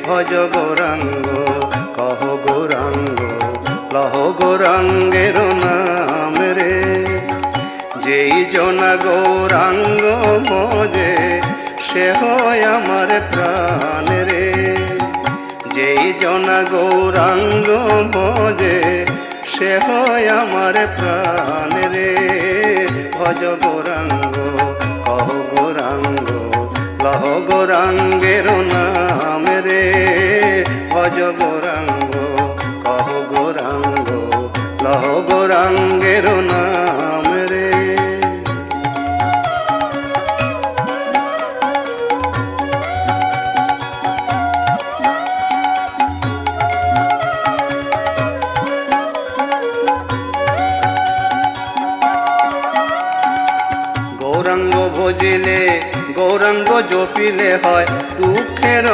ভজ গৌরাঙ্গ কহ গৌরাঙ্গ লহ গৌরাঙ্গের নাম রে। যেই জনা গৌরাঙ্গ ভজে সে হয় আমার প্রাণ রে। যেই জনা গৌরাঙ্গ ভজে সে হয় আমার প্রাণ রে। ভজ গৌরাঙ্গ কহ গৌরাঙ্গ লহ গৌরাঙ্গের নাম রে। ভজ গৌরাঙ্গ কহ গৌরাঙ্গ লহ গৌরাঙ্গের নাম রে। গৌরাঙ্গ ভজিলে গৌরাঙ্গ জপিলে হয় দুঃখের